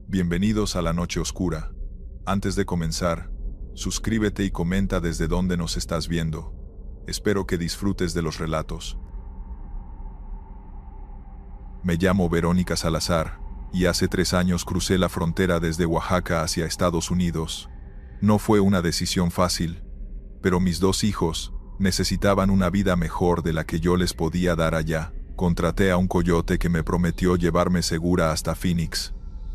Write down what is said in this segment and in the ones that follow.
Bienvenidos a la noche oscura. Antes de comenzar, suscríbete y comenta desde dónde nos estás viendo. Espero que disfrutes de los relatos. Me llamo Verónica Salazar, y hace 3 años crucé la frontera desde Oaxaca hacia Estados Unidos. No fue una decisión fácil, pero mis 2 hijos necesitaban una vida mejor de la que yo les podía dar allá. Contraté a un coyote que me prometió llevarme segura hasta Phoenix.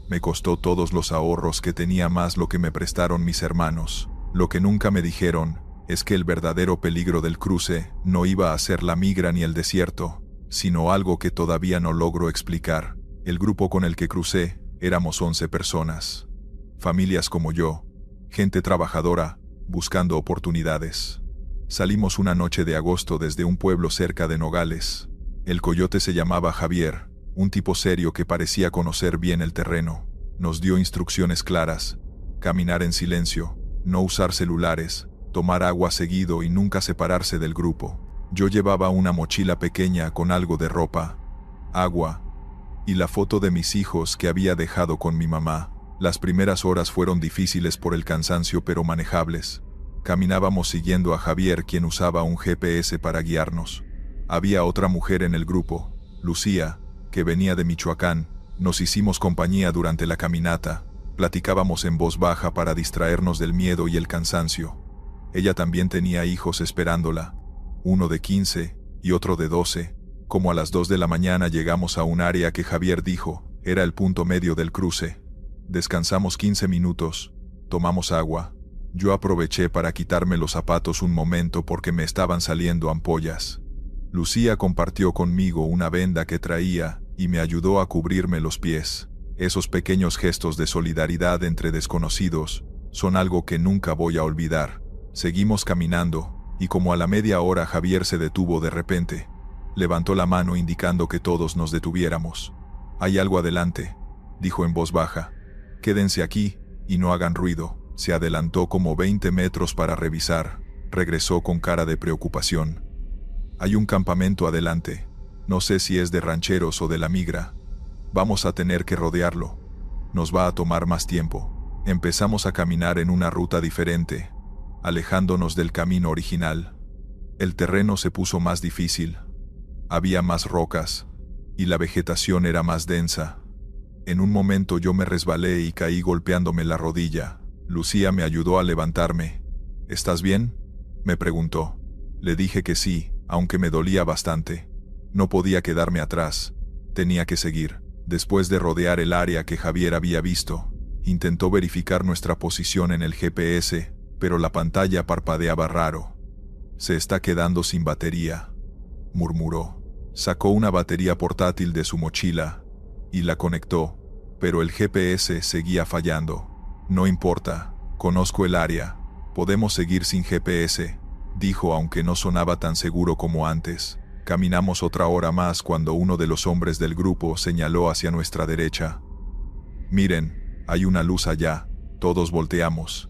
Me costó todos los ahorros que tenía más lo que me prestaron mis hermanos. Lo que nunca me dijeron es que el verdadero peligro del cruce no iba a ser la migra ni el desierto, sino algo que todavía no logro explicar. El grupo con el que crucé éramos 11 personas. Familias como yo, gente trabajadora, buscando oportunidades. Salimos una noche de agosto desde un pueblo cerca de Nogales. El coyote se llamaba Javier, un tipo serio que parecía conocer bien el terreno. Nos dio instrucciones claras: caminar en silencio, no usar celulares, tomar agua seguido y nunca separarse del grupo. Yo llevaba una mochila pequeña con algo de ropa, agua y la foto de mis hijos que había dejado con mi mamá. Las primeras horas fueron difíciles por el cansancio pero manejables. Caminábamos siguiendo a Javier, quien usaba un GPS para guiarnos. Había otra mujer en el grupo, Lucía, que venía de Michoacán. Nos hicimos compañía durante la caminata. Platicábamos en voz baja para distraernos del miedo y el cansancio. Ella también tenía hijos esperándola, uno de 15 y otro de 12. Como a las 2 de la mañana llegamos a un área que Javier dijo era el punto medio del cruce. Descansamos 15 minutos, tomamos agua. Yo aproveché para quitarme los zapatos un momento porque me estaban saliendo ampollas. Lucía compartió conmigo una venda que traía y me ayudó a cubrirme los pies. Esos pequeños gestos de solidaridad entre desconocidos son algo que nunca voy a olvidar. Seguimos caminando, y como a la media hora Javier se detuvo de repente. Levantó la mano indicando que todos nos detuviéramos. «Hay algo adelante», dijo en voz baja. «Quédense aquí y no hagan ruido». Se adelantó como 20 metros para revisar. Regresó con cara de preocupación. «Hay un campamento adelante. No sé si es de rancheros o de la migra. Vamos a tener que rodearlo. Nos va a tomar más tiempo». Empezamos a caminar en una ruta diferente, alejándonos del camino original. El terreno se puso más difícil. Había más rocas, y la vegetación era más densa. En un momento yo me resbalé y caí golpeándome la rodilla. Lucía me ayudó a levantarme. «¿Estás bien?», me preguntó. Le dije que sí, aunque me dolía bastante. No podía quedarme atrás. Tenía que seguir. Después de rodear el área que Javier había visto, intentó verificar nuestra posición en el GPS, pero la pantalla parpadeaba raro. «Se está quedando sin batería», murmuró. Sacó una batería portátil de su mochila y la conectó, pero el GPS seguía fallando. «No importa, conozco el área. Podemos seguir sin GPS», dijo, aunque no sonaba tan seguro como antes. Caminamos otra hora más cuando uno de los hombres del grupo señaló hacia nuestra derecha. «Miren, hay una luz allá». Todos volteamos.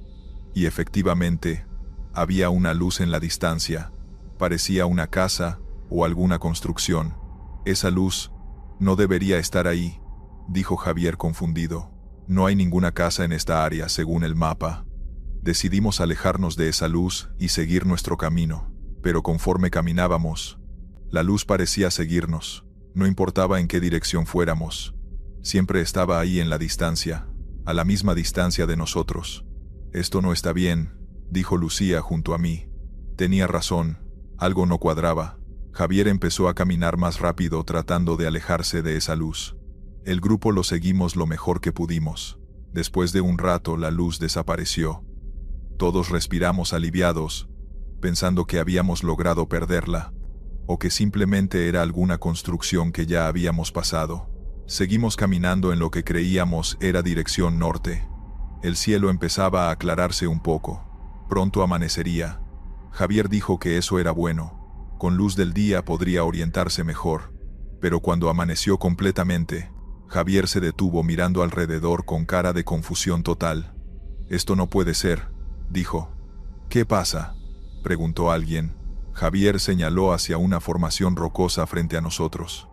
Y efectivamente, había una luz en la distancia. Parecía una casa o alguna construcción. «Esa luz no debería estar ahí», dijo Javier confundido. «No hay ninguna casa en esta área según el mapa». Decidimos alejarnos de esa luz y seguir nuestro camino, pero conforme caminábamos, la luz parecía seguirnos. No importaba en qué dirección fuéramos. Siempre estaba ahí en la distancia, a la misma distancia de nosotros. «Esto no está bien», dijo Lucía junto a mí. Tenía razón, algo no cuadraba. Javier empezó a caminar más rápido tratando de alejarse de esa luz. El grupo lo seguimos lo mejor que pudimos. Después de un rato la luz desapareció. Todos respiramos aliviados, pensando que habíamos logrado perderla, o que simplemente era alguna construcción que ya habíamos pasado. Seguimos caminando en lo que creíamos era dirección norte. El cielo empezaba a aclararse un poco. Pronto amanecería. Javier dijo que eso era bueno. Con luz del día podría orientarse mejor. Pero cuando amaneció completamente, Javier se detuvo mirando alrededor con cara de confusión total. «Esto no puede ser», dijo. «¿Qué pasa?», preguntó alguien. Javier señaló hacia una formación rocosa frente a nosotros.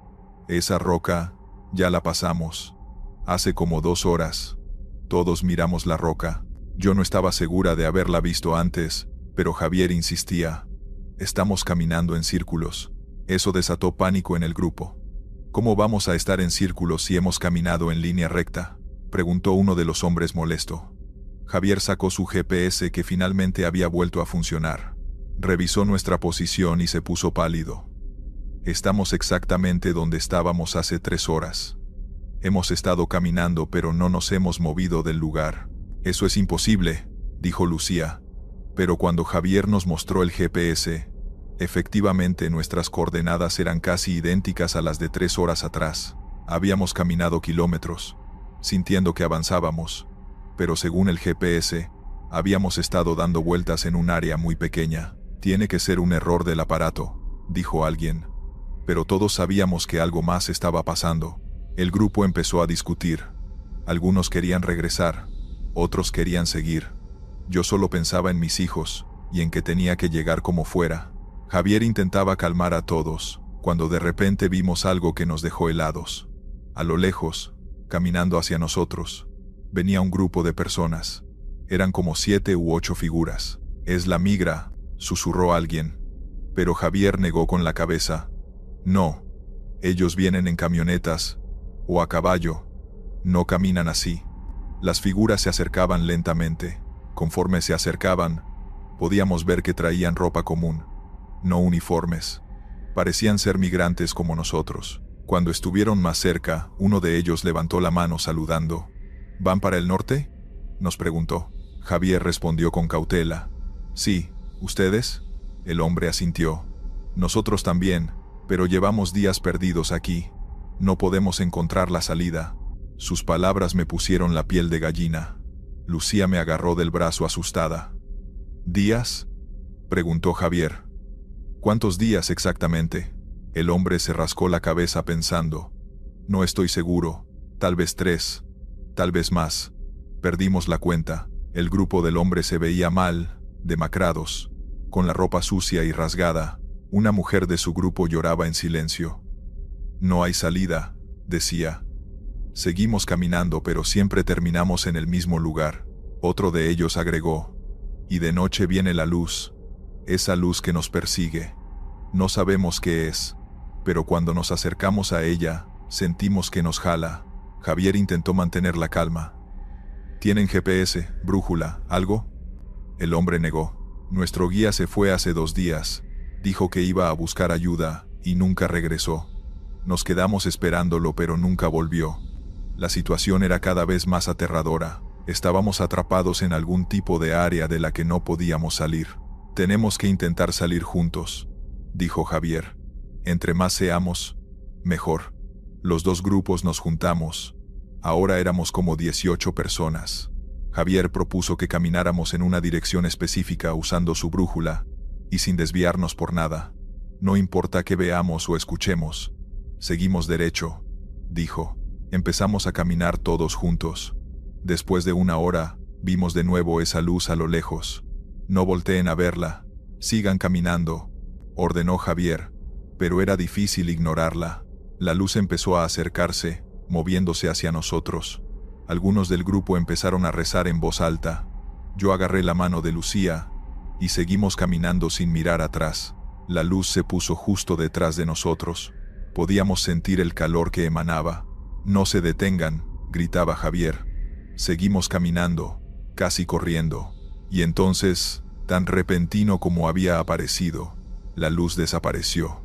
«Esa roca, ya la pasamos. Hace como 2 horas». Todos miramos la roca. Yo no estaba segura de haberla visto antes, pero Javier insistía. Estamos caminando en círculos. Eso desató pánico en el grupo. ¿Cómo vamos a estar en círculos si hemos caminado en línea recta?, preguntó uno de los hombres molesto. Javier sacó su GPS que finalmente había vuelto a funcionar. Revisó nuestra posición y se puso pálido. Estamos exactamente donde estábamos hace 3 horas. Hemos estado caminando pero no nos hemos movido del lugar. Eso es imposible, dijo Lucía. Pero cuando Javier nos mostró el GPS, efectivamente nuestras coordenadas eran casi idénticas a las de 3 horas atrás. Habíamos caminado kilómetros, sintiendo que avanzábamos, pero según el GPS, habíamos estado dando vueltas en un área muy pequeña. Tiene que ser un error del aparato, dijo alguien. Pero todos sabíamos que algo más estaba pasando. El grupo empezó a discutir. Algunos querían regresar, otros querían seguir. Yo solo pensaba en mis hijos, y en que tenía que llegar como fuera. Javier intentaba calmar a todos, cuando de repente vimos algo que nos dejó helados. A lo lejos, caminando hacia nosotros, venía un grupo de personas. Eran como 7 u 8 figuras. «Es la migra», susurró alguien. Pero Javier negó con la cabeza. «No, ellos vienen en camionetas, o a caballo. No caminan así». Las figuras se acercaban lentamente. Conforme se acercaban, podíamos ver que traían ropa común, no uniformes. Parecían ser migrantes como nosotros. Cuando estuvieron más cerca, uno de ellos levantó la mano saludando. «¿Van para el norte?», nos preguntó. Javier respondió con cautela. «Sí, ¿ustedes?». El hombre asintió. «Nosotros también, pero llevamos días perdidos aquí. No podemos encontrar la salida». Sus palabras me pusieron la piel de gallina. Lucía me agarró del brazo asustada. «¿Días?», preguntó Javier. «¿Cuántos días exactamente?». El hombre se rascó la cabeza pensando. «No estoy seguro, tal vez 3, tal vez más. Perdimos la cuenta». El grupo del hombre se veía mal, demacrados, con la ropa sucia y rasgada. Una mujer de su grupo lloraba en silencio. «No hay salida», decía. «Seguimos caminando pero siempre terminamos en el mismo lugar». Otro de ellos agregó. «Y de noche viene la luz, esa luz que nos persigue. No sabemos qué es, pero cuando nos acercamos a ella, sentimos que nos jala». Javier intentó mantener la calma. «¿Tienen GPS, brújula, algo?». El hombre negó. «Nuestro guía se fue hace 2 días. Dijo que iba a buscar ayuda, y nunca regresó. Nos quedamos esperándolo pero nunca volvió». La situación era cada vez más aterradora. Estábamos atrapados en algún tipo de área de la que no podíamos salir. «Tenemos que intentar salir juntos», dijo Javier. «Entre más seamos, mejor». Los 2 grupos nos juntamos. Ahora éramos como 18 personas. Javier propuso que camináramos en una dirección específica usando su brújula, y sin desviarnos por nada. «No importa qué veamos o escuchemos. Seguimos derecho», dijo. Empezamos a caminar todos juntos. Después de 1 hora, vimos de nuevo esa luz a lo lejos. «No volteen a verla. Sigan caminando», ordenó Javier, pero era difícil ignorarla. La luz empezó a acercarse, moviéndose hacia nosotros. Algunos del grupo empezaron a rezar en voz alta. Yo agarré la mano de Lucía, y seguimos caminando sin mirar atrás. La luz se puso justo detrás de nosotros. Podíamos sentir el calor que emanaba. «No se detengan», gritaba Javier. Seguimos caminando, casi corriendo. Y entonces, tan repentino como había aparecido, la luz desapareció.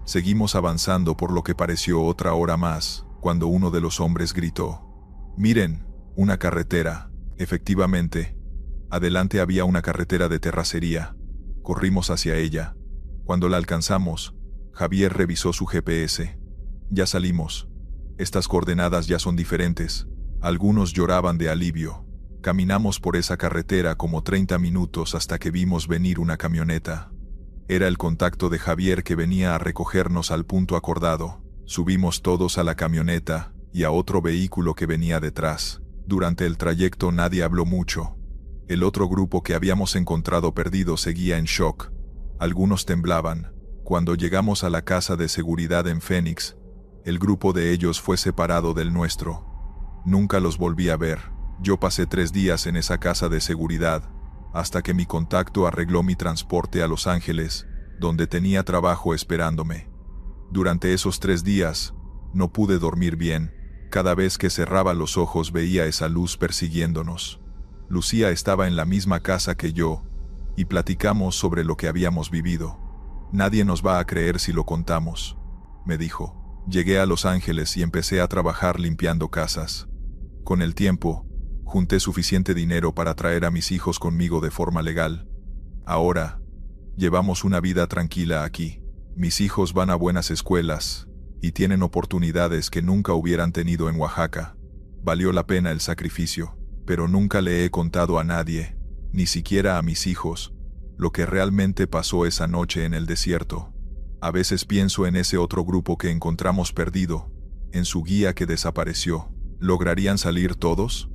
Seguimos avanzando por lo que pareció otra hora más, cuando uno de los hombres gritó. «Miren, una carretera». Efectivamente, adelante había una carretera de terracería. Corrimos hacia ella. Cuando la alcanzamos, Javier revisó su GPS. «Ya salimos. Estas coordenadas ya son diferentes». Algunos lloraban de alivio. Caminamos por esa carretera como 30 minutos hasta que vimos venir una camioneta. Era el contacto de Javier que venía a recogernos al punto acordado. Subimos todos a la camioneta y a otro vehículo que venía detrás. Durante el trayecto nadie habló mucho. El otro grupo que habíamos encontrado perdido seguía en shock. Algunos temblaban. Cuando llegamos a la casa de seguridad en Phoenix, el grupo de ellos fue separado del nuestro. Nunca los volví a ver. Yo pasé 3 días en esa casa de seguridad, hasta que mi contacto arregló mi transporte a Los Ángeles, donde tenía trabajo esperándome. Durante esos 3 días, no pude dormir bien. Cada vez que cerraba los ojos veía esa luz persiguiéndonos. Lucía estaba en la misma casa que yo, y platicamos sobre lo que habíamos vivido. Nadie nos va a creer si lo contamos, me dijo. Llegué a Los Ángeles y empecé a trabajar limpiando casas. Con el tiempo, junté suficiente dinero para traer a mis hijos conmigo de forma legal. Ahora, llevamos una vida tranquila aquí. Mis hijos van a buenas escuelas y tienen oportunidades que nunca hubieran tenido en Oaxaca. Valió la pena el sacrificio, pero nunca le he contado a nadie, ni siquiera a mis hijos, lo que realmente pasó esa noche en el desierto. A veces pienso en ese otro grupo que encontramos perdido, en su guía que desapareció. ¿Lograrían salir todos?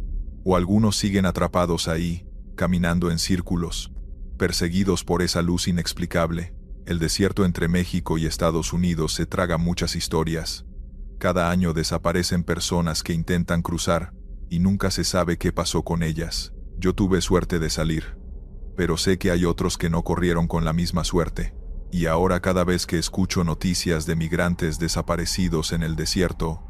¿O algunos siguen atrapados ahí, caminando en círculos, perseguidos por esa luz inexplicable? El desierto entre México y Estados Unidos se traga muchas historias. Cada año desaparecen personas que intentan cruzar, y nunca se sabe qué pasó con ellas. Yo tuve suerte de salir, pero sé que hay otros que no corrieron con la misma suerte. Y ahora cada vez que escucho noticias de migrantes desaparecidos en el desierto,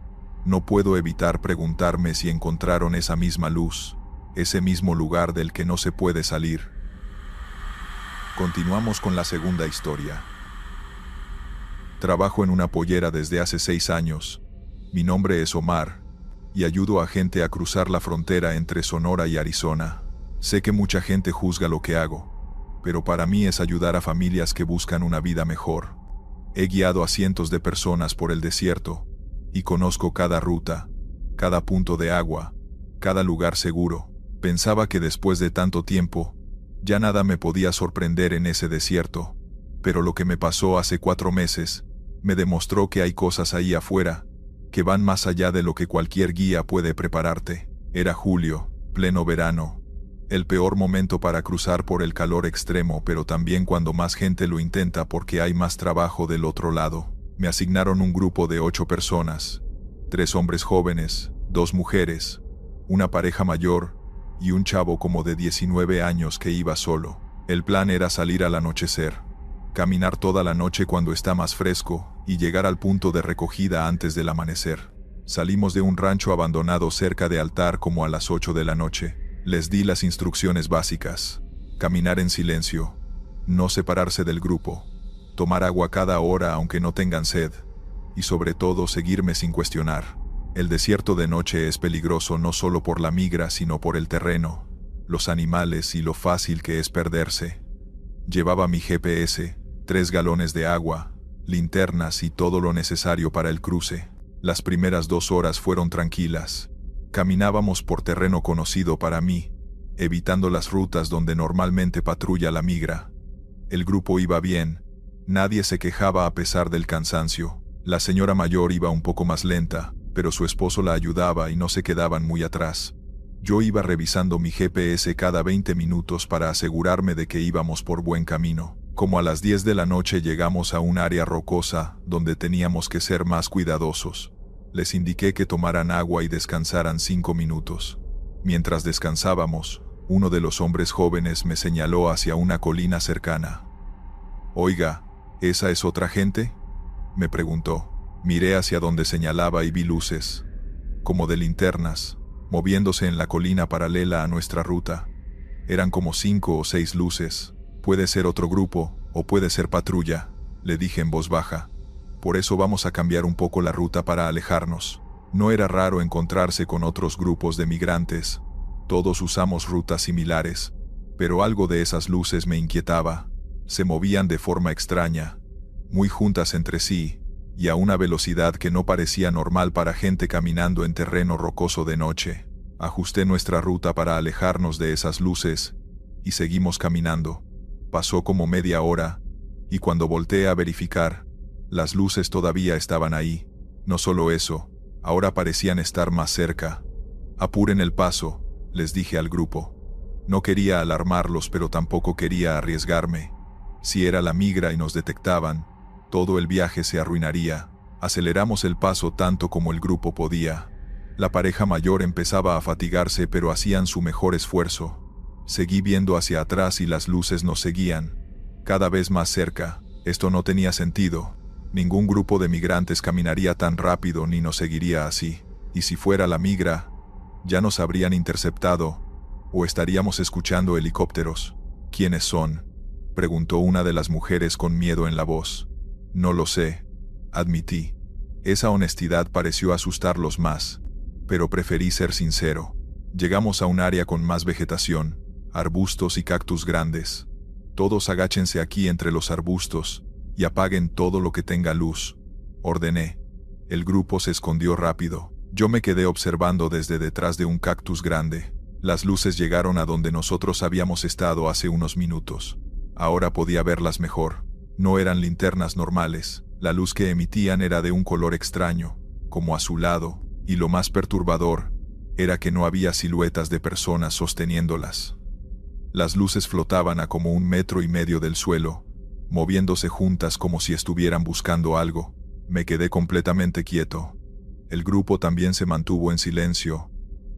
no puedo evitar preguntarme si encontraron esa misma luz, ese mismo lugar del que no se puede salir. Continuamos con la segunda historia. Trabajo en una pollera desde hace 6 años. Mi nombre es Omar, y ayudo a gente a cruzar la frontera entre Sonora y Arizona. Sé que mucha gente juzga lo que hago, pero para mí es ayudar a familias que buscan una vida mejor. He guiado a cientos de personas por el desierto, y conozco cada ruta, cada punto de agua, cada lugar seguro. Pensaba que después de tanto tiempo, ya nada me podía sorprender en ese desierto, pero lo que me pasó hace 4 meses, me demostró que hay cosas ahí afuera, que van más allá de lo que cualquier guía puede prepararte. Era julio, pleno verano. El peor momento para cruzar por el calor extremo, pero también cuando más gente lo intenta porque hay más trabajo del otro lado. Me asignaron un grupo de 8 personas, 3 hombres jóvenes, 2 mujeres, una pareja mayor y un chavo como de 19 años que iba solo. El plan era salir al anochecer, caminar toda la noche cuando está más fresco y llegar al punto de recogida antes del amanecer. Salimos de un rancho abandonado cerca de Altar como a las 8 de la noche. Les di las instrucciones básicas: caminar en silencio, no separarse del grupo, tomar agua cada hora aunque no tengan sed, y sobre todo seguirme sin cuestionar. El desierto de noche es peligroso no solo por la migra sino por el terreno, los animales y lo fácil que es perderse. Llevaba mi GPS, 3 galones de agua, linternas y todo lo necesario para el cruce. Las primeras 2 horas fueron tranquilas. Caminábamos por terreno conocido para mí, evitando las rutas donde normalmente patrulla la migra. El grupo iba bien, nadie se quejaba a pesar del cansancio. La señora mayor iba un poco más lenta, pero su esposo la ayudaba y no se quedaban muy atrás. Yo iba revisando mi GPS cada 20 minutos para asegurarme de que íbamos por buen camino. Como a las 10 de la noche llegamos a un área rocosa donde teníamos que ser más cuidadosos. Les indiqué que tomaran agua y descansaran 5 minutos. Mientras descansábamos, uno de los hombres jóvenes me señaló hacia una colina cercana. «Oiga, ¿esa es otra gente?», me preguntó. Miré hacia donde señalaba y vi luces, como de linternas, moviéndose en la colina paralela a nuestra ruta. Eran como 5 o 6 luces. «Puede ser otro grupo, o puede ser patrulla», le dije en voz baja. «Por eso vamos a cambiar un poco la ruta para alejarnos». No era raro encontrarse con otros grupos de migrantes. Todos usamos rutas similares, pero algo de esas luces me inquietaba. Se movían de forma extraña, muy juntas entre sí, y a una velocidad que no parecía normal para gente caminando en terreno rocoso de noche. Ajusté nuestra ruta para alejarnos de esas luces, y seguimos caminando. Pasó como media hora, y cuando volteé a verificar, las luces todavía estaban ahí. No solo eso, ahora parecían estar más cerca. «Apuren el paso», les dije al grupo. No quería alarmarlos, pero tampoco quería arriesgarme. Si era la migra y nos detectaban, todo el viaje se arruinaría. Aceleramos el paso tanto como el grupo podía. La pareja mayor empezaba a fatigarse, pero hacían su mejor esfuerzo. Seguí viendo hacia atrás y las luces nos seguían, cada vez más cerca. Esto no tenía sentido. Ningún grupo de migrantes caminaría tan rápido ni nos seguiría así. Y si fuera la migra, ya nos habrían interceptado, o estaríamos escuchando helicópteros. ¿Quiénes son?, preguntó una de las mujeres con miedo en la voz. No lo sé, admití. Esa honestidad pareció asustarlos más, pero preferí ser sincero. Llegamos a un área con más vegetación, arbustos y cactus grandes. Todos agáchense aquí entre los arbustos y apaguen todo lo que tenga luz, ordené. El grupo se escondió rápido. Yo me quedé observando desde detrás de un cactus grande. Las luces llegaron a donde nosotros habíamos estado hace unos minutos. Ahora podía verlas mejor. No eran linternas normales. La luz que emitían era de un color extraño, como azulado, y lo más perturbador era que no había siluetas de personas sosteniéndolas. Las luces flotaban a como 1,5 metros del suelo, moviéndose juntas como si estuvieran buscando algo. Me quedé completamente quieto. El grupo también se mantuvo en silencio.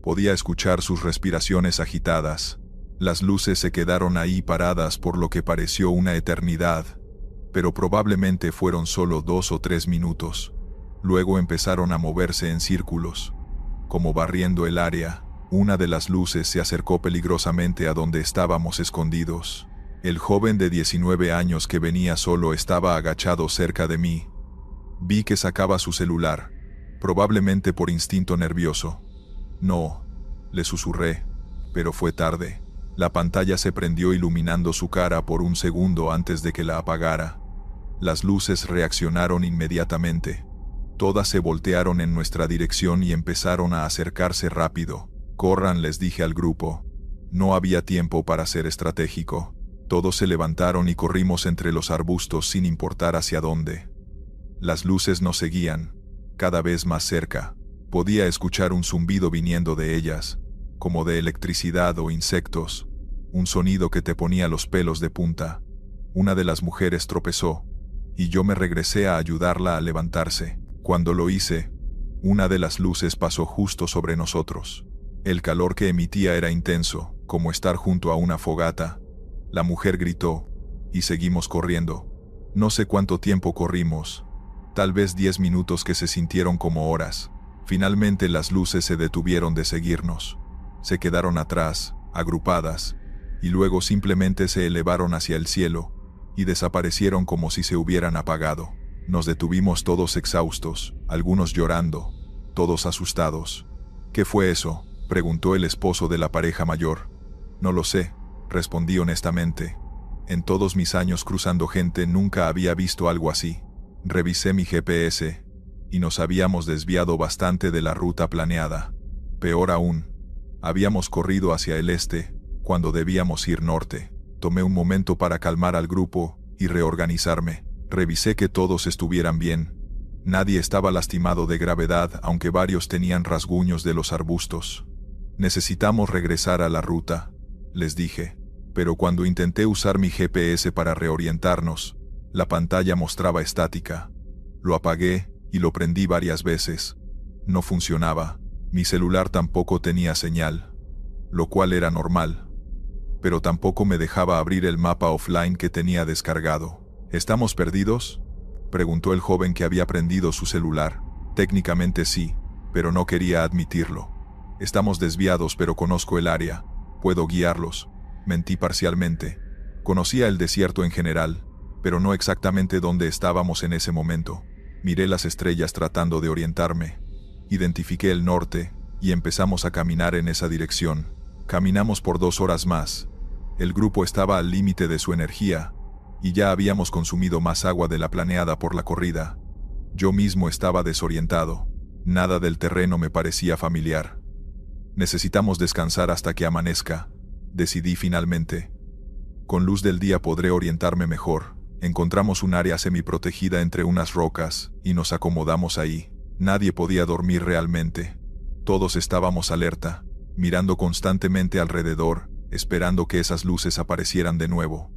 Podía escuchar sus respiraciones agitadas. Las luces se quedaron ahí paradas por lo que pareció una eternidad, pero probablemente fueron solo 2 o 3 minutos. Luego empezaron a moverse en círculos, como barriendo el área. Una de las luces se acercó peligrosamente a donde estábamos escondidos. El joven de 19 años que venía solo estaba agachado cerca de mí. Vi que sacaba su celular, probablemente por instinto nervioso. No, le susurré, pero fue tarde. La pantalla se prendió iluminando su cara por un segundo antes de que la apagara. Las luces reaccionaron inmediatamente. Todas se voltearon en nuestra dirección y empezaron a acercarse rápido. Corran, les dije al grupo. No había tiempo para ser estratégico. Todos se levantaron y corrimos entre los arbustos sin importar hacia dónde. Las luces nos seguían, cada vez más cerca. Podía escuchar un zumbido viniendo de ellas, como de electricidad o insectos, un sonido que te ponía los pelos de punta. Una de las mujeres tropezó, y yo me regresé a ayudarla a levantarse. Cuando lo hice, una de las luces pasó justo sobre nosotros. El calor que emitía era intenso, como estar junto a una fogata. La mujer gritó, y seguimos corriendo. No sé cuánto tiempo corrimos, tal vez 10 minutos que se sintieron como horas. Finalmente las luces se detuvieron de seguirnos. Se quedaron atrás, agrupadas, y luego simplemente se elevaron hacia el cielo, y desaparecieron como si se hubieran apagado. Nos detuvimos todos exhaustos, algunos llorando, todos asustados. ¿Qué fue eso?, preguntó el esposo de la pareja mayor. No lo sé, respondí honestamente. En todos mis años cruzando gente nunca había visto algo así. Revisé mi GPS, y nos habíamos desviado bastante de la ruta planeada. Peor aún, habíamos corrido hacia el este, cuando debíamos ir norte. Tomé un momento para calmar al grupo y reorganizarme. Revisé que todos estuvieran bien. Nadie estaba lastimado de gravedad, aunque varios tenían rasguños de los arbustos. Necesitamos regresar a la ruta, les dije. Pero cuando intenté usar mi GPS para reorientarnos, la pantalla mostraba estática. Lo apagué y lo prendí varias veces. No funcionaba. Mi celular tampoco tenía señal, lo cual era normal. Pero tampoco me dejaba abrir el mapa offline que tenía descargado. ¿Estamos perdidos?, preguntó el joven que había prendido su celular. Técnicamente sí, pero no quería admitirlo. Estamos desviados, pero conozco el área. Puedo guiarlos. Mentí parcialmente. Conocía el desierto en general, pero no exactamente dónde estábamos en ese momento. Miré las estrellas tratando de orientarme. Identifiqué el norte, y empezamos a caminar en esa dirección. Caminamos por 2 horas más. El grupo estaba al límite de su energía, y ya habíamos consumido más agua de la planeada por la corrida. Yo mismo estaba desorientado. Nada del terreno me parecía familiar. Necesitamos descansar hasta que amanezca, decidí finalmente. Con luz del día podré orientarme mejor. Encontramos un área semiprotegida entre unas rocas, y nos acomodamos ahí. Nadie podía dormir realmente. Todos estábamos alerta, mirando constantemente alrededor, esperando que esas luces aparecieran de nuevo.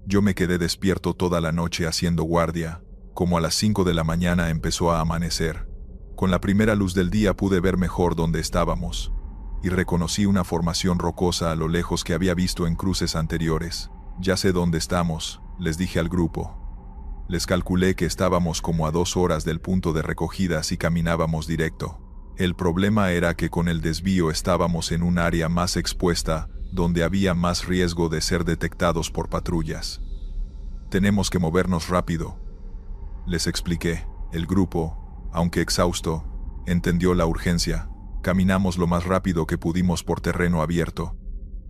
Yo me quedé despierto toda la noche haciendo guardia. Como a las 5 de la mañana empezó a amanecer. Con la primera luz del día pude ver mejor dónde estábamos, y reconocí una formación rocosa a lo lejos que había visto en cruces anteriores. Ya sé dónde estamos, les dije al grupo. Les calculé que estábamos como a 2 horas del punto de recogida si caminábamos directo. El problema era que con el desvío estábamos en un área más expuesta, donde había más riesgo de ser detectados por patrullas. Tenemos que movernos rápido, les expliqué. El grupo, aunque exhausto, entendió la urgencia. Caminamos lo más rápido que pudimos por terreno abierto.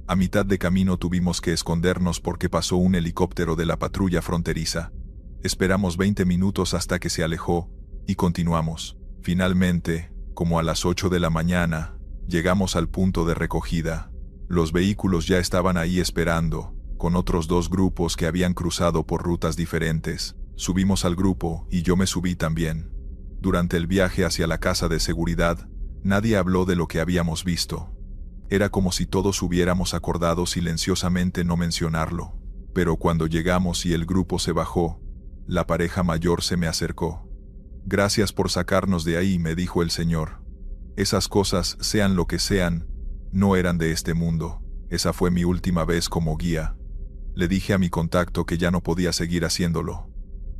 A mitad de camino tuvimos que escondernos porque pasó un helicóptero de la patrulla fronteriza. Esperamos 20 minutos hasta que se alejó, y continuamos. Finalmente, como a las 8 de la mañana, llegamos al punto de recogida. Los vehículos ya estaban ahí esperando, con otros 2 grupos que habían cruzado por rutas diferentes. Subimos al grupo, y yo me subí también. Durante el viaje hacia la casa de seguridad, nadie habló de lo que habíamos visto. Era como si todos hubiéramos acordado silenciosamente no mencionarlo. Pero cuando llegamos y el grupo se bajó, la pareja mayor se me acercó. «Gracias por sacarnos de ahí», me dijo el señor. «Esas cosas, sean lo que sean, no eran de este mundo. Esa fue mi última vez como guía». Le dije a mi contacto que ya no podía seguir haciéndolo.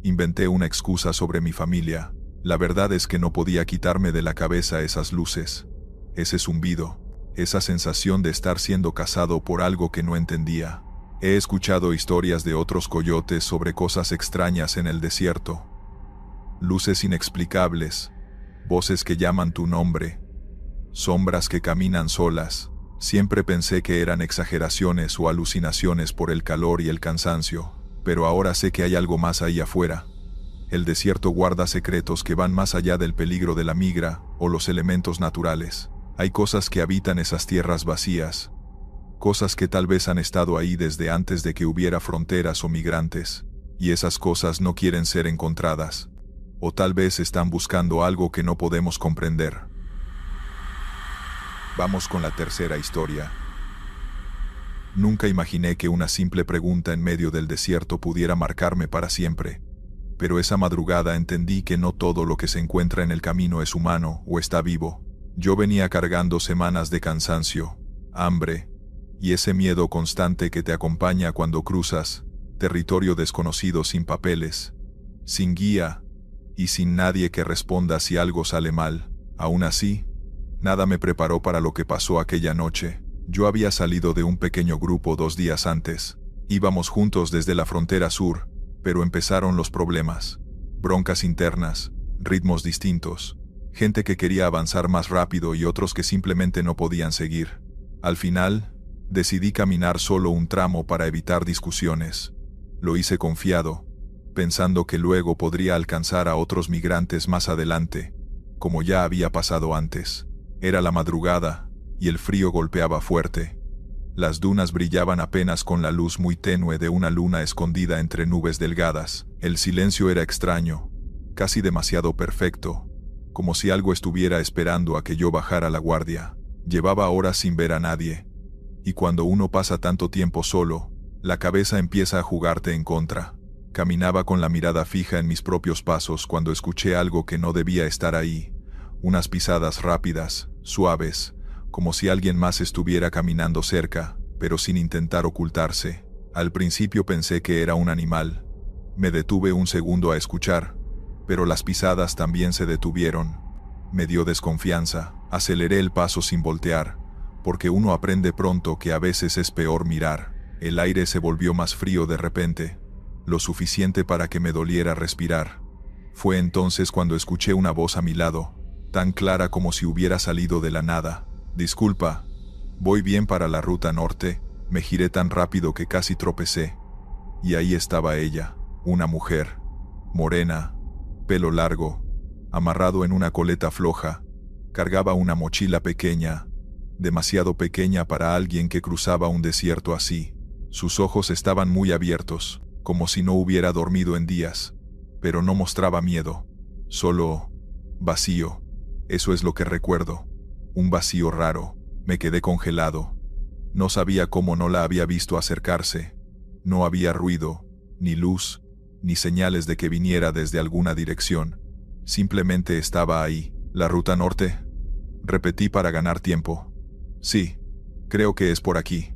Inventé una excusa sobre mi familia. La verdad es que no podía quitarme de la cabeza esas luces, ese zumbido, esa sensación de estar siendo cazado por algo que no entendía. He escuchado historias de otros coyotes sobre cosas extrañas en el desierto. Luces inexplicables, voces que llaman tu nombre, sombras que caminan solas. Siempre pensé que eran exageraciones o alucinaciones por el calor y el cansancio, pero ahora sé que hay algo más ahí afuera. El desierto guarda secretos que van más allá del peligro de la migra o los elementos naturales. Hay cosas que habitan esas tierras vacías, cosas que tal vez han estado ahí desde antes de que hubiera fronteras o migrantes, y esas cosas no quieren ser encontradas, o tal vez están buscando algo que no podemos comprender. Vamos con la tercera historia. Nunca imaginé que una simple pregunta en medio del desierto pudiera marcarme para siempre. Pero esa madrugada entendí que no todo lo que se encuentra en el camino es humano o está vivo. Yo venía cargando semanas de cansancio, hambre, y ese miedo constante que te acompaña cuando cruzas territorio desconocido sin papeles, sin guía, y sin nadie que responda si algo sale mal. Aún así, nada me preparó para lo que pasó aquella noche. Yo había salido de un pequeño grupo 2 días antes. Íbamos juntos desde la frontera sur, pero empezaron los problemas. Broncas internas, ritmos distintos, gente que quería avanzar más rápido y otros que simplemente no podían seguir. Al final, decidí caminar solo un tramo para evitar discusiones. Lo hice confiado, pensando que luego podría alcanzar a otros migrantes más adelante, como ya había pasado antes. Era la madrugada, y el frío golpeaba fuerte. Las dunas brillaban apenas con la luz muy tenue de una luna escondida entre nubes delgadas. El silencio era extraño, casi demasiado perfecto, como si algo estuviera esperando a que yo bajara la guardia. Llevaba horas sin ver a nadie, y cuando uno pasa tanto tiempo solo, la cabeza empieza a jugarte en contra. Caminaba con la mirada fija en mis propios pasos cuando escuché algo que no debía estar ahí. Unas pisadas rápidas, suaves, como si alguien más estuviera caminando cerca, pero sin intentar ocultarse. Al principio pensé que era un animal. Me detuve un segundo a escuchar, pero las pisadas también se detuvieron. Me dio desconfianza. Aceleré el paso sin voltear, porque uno aprende pronto que a veces es peor mirar. El aire se volvió más frío de repente, lo suficiente para que me doliera respirar. Fue entonces cuando escuché una voz a mi lado, tan clara como si hubiera salido de la nada. «Disculpa, voy bien para la ruta norte». Me giré tan rápido que casi tropecé. Y ahí estaba ella, una mujer, morena, pelo largo, amarrado en una coleta floja. Cargaba una mochila pequeña, demasiado pequeña para alguien que cruzaba un desierto así. Sus ojos estaban muy abiertos, como si no hubiera dormido en días, pero no mostraba miedo, solo vacío. Eso es lo que recuerdo. Un vacío raro. Me quedé congelado. No sabía cómo no la había visto acercarse. No había ruido, ni luz, ni señales de que viniera desde alguna dirección. Simplemente estaba ahí, ¿La ruta norte? Repetí para ganar tiempo. Sí, creo que es por aquí.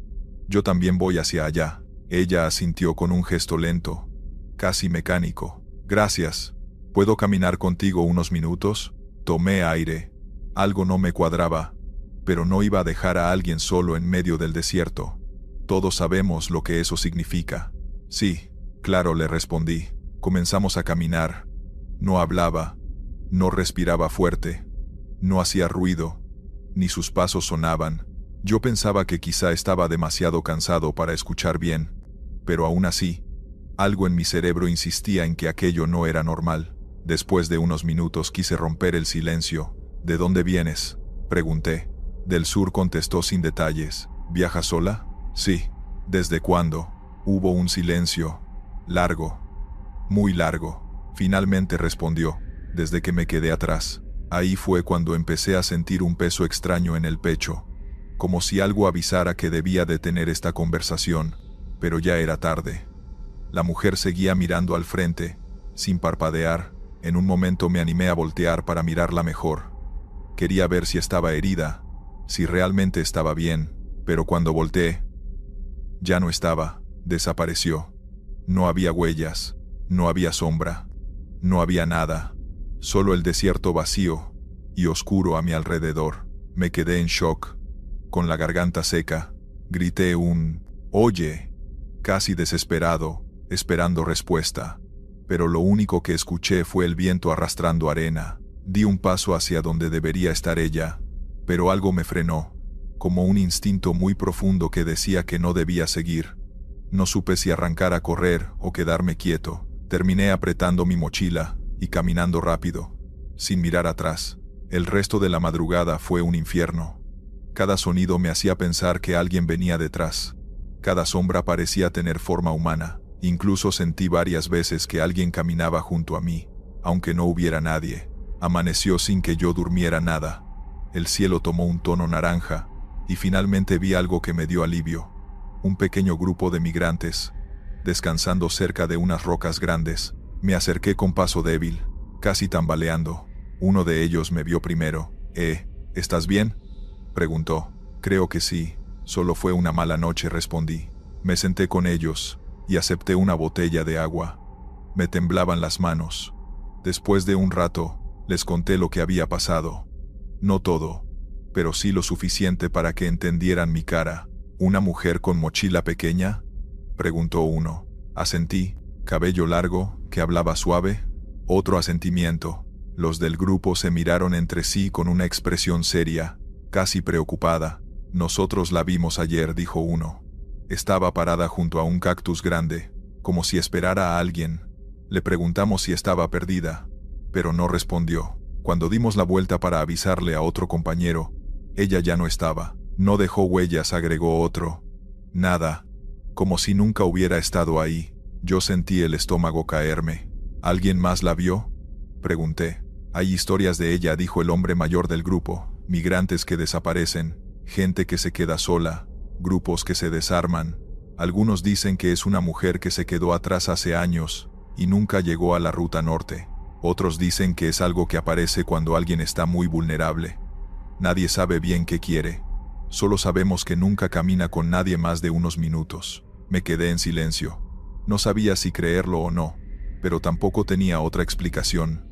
Yo también voy hacia allá. Ella asintió con un gesto lento, casi mecánico. Gracias. ¿Puedo caminar contigo unos minutos? Tomé aire. Algo no me cuadraba, pero no iba a dejar a alguien solo en medio del desierto. Todos sabemos lo que eso significa. Sí, claro, le respondí. Comenzamos a caminar. No hablaba, no respiraba fuerte, no hacía ruido, ni sus pasos sonaban. Yo pensaba que quizá estaba demasiado cansado para escuchar bien, pero aún así, algo en mi cerebro insistía en que aquello no era normal. Después de unos minutos quise romper el silencio. ¿De dónde vienes?, pregunté. Del sur, contestó sin detalles. ¿Viajas sola? Sí. ¿Desde cuándo? Hubo un silencio. Largo. Muy largo. Finalmente respondió. Desde que me quedé atrás. Ahí fue cuando empecé a sentir un peso extraño en el pecho. Como si algo avisara que debía detener esta conversación. Pero ya era tarde. La mujer seguía mirando al frente, sin parpadear. En un momento me animé a voltear para mirarla mejor. Quería ver si estaba herida, si realmente estaba bien, pero cuando volteé, ya no estaba, desapareció. No había huellas, no había sombra, no había nada, solo el desierto vacío y oscuro a mi alrededor. Me quedé en shock, con la garganta seca. Grité un «Oye», casi desesperado, esperando respuesta. Pero lo único que escuché fue el viento arrastrando arena. Di un paso hacia donde debería estar ella, pero algo me frenó, como un instinto muy profundo que decía que no debía seguir. No supe si arrancar a correr o quedarme quieto. Terminé apretando mi mochila y caminando rápido, sin mirar atrás. El resto de la madrugada fue un infierno. Cada sonido me hacía pensar que alguien venía detrás. Cada sombra parecía tener forma humana. Incluso sentí varias veces que alguien caminaba junto a mí, aunque no hubiera nadie. Amaneció sin que yo durmiera nada. El cielo tomó un tono naranja, y finalmente vi algo que me dio alivio. Un pequeño grupo de migrantes, descansando cerca de unas rocas grandes. Me acerqué con paso débil, casi tambaleando. Uno de ellos me vio primero. ¿Estás bien?, preguntó. Creo que sí, solo fue una mala noche, respondí. Me senté con ellos y acepté una botella de agua. Me temblaban las manos. Después de un rato, les conté lo que había pasado. No todo, pero sí lo suficiente para que entendieran mi cara. ¿Una mujer con mochila pequeña?, preguntó uno. Asentí. ¿Cabello largo, que hablaba suave? Otro asentimiento. Los del grupo se miraron entre sí con una expresión seria, casi preocupada. Nosotros la vimos ayer, dijo uno. Estaba parada junto a un cactus grande, como si esperara a alguien. Le preguntamos si estaba perdida, pero no respondió. Cuando dimos la vuelta para avisarle a otro compañero, ella ya no estaba. No dejó huellas, agregó otro. Nada, como si nunca hubiera estado ahí. Yo sentí el estómago caerme. ¿Alguien más la vio?, pregunté. Hay historias de ella, dijo el hombre mayor del grupo. Migrantes que desaparecen, gente que se queda sola, grupos que se desarman. Algunos dicen que es una mujer que se quedó atrás hace años y nunca llegó a la ruta norte. Otros dicen que es algo que aparece cuando alguien está muy vulnerable. Nadie sabe bien qué quiere. Solo sabemos que nunca camina con nadie más de unos minutos. Me quedé en silencio. No sabía si creerlo o no, pero tampoco tenía otra explicación.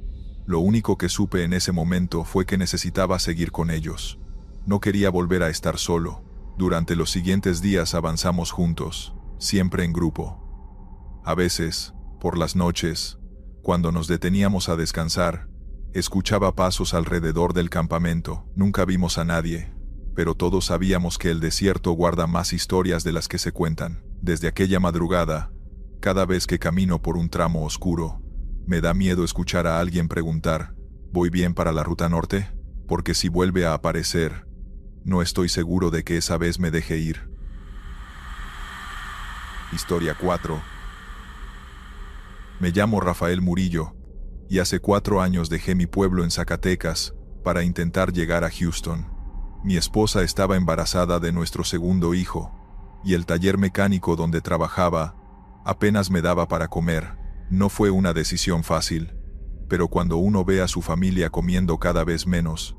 Lo único que supe en ese momento fue que necesitaba seguir con ellos. No quería volver a estar solo. Durante los siguientes días avanzamos juntos, siempre en grupo. A veces, por las noches, cuando nos deteníamos a descansar, escuchaba pasos alrededor del campamento. Nunca vimos a nadie, pero todos sabíamos que el desierto guarda más historias de las que se cuentan. Desde aquella madrugada, cada vez que camino por un tramo oscuro, me da miedo escuchar a alguien preguntar, ¿voy bien para la ruta norte? Porque si vuelve a aparecer, no estoy seguro de que esa vez me deje ir. Historia 4. Me llamo Rafael Murillo, y hace 4 años dejé mi pueblo en Zacatecas para intentar llegar a Houston. Mi esposa estaba embarazada de nuestro segundo hijo, y el taller mecánico donde trabajaba apenas me daba para comer. No fue una decisión fácil, Pero cuando uno ve a su familia comiendo cada vez menos,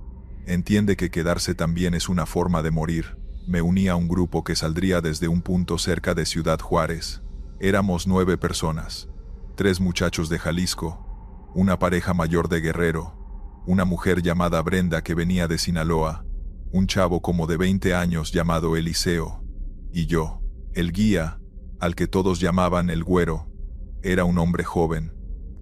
entiende que quedarse también es una forma de morir. Me uní a un grupo que saldría desde un punto cerca de Ciudad Juárez. Éramos 9 personas. 3 muchachos de Jalisco, una pareja mayor de Guerrero, una mujer llamada Brenda que venía de Sinaloa, un chavo como de 20 años llamado Eliseo, y yo. El guía, al que todos llamaban el Güero, era un hombre joven,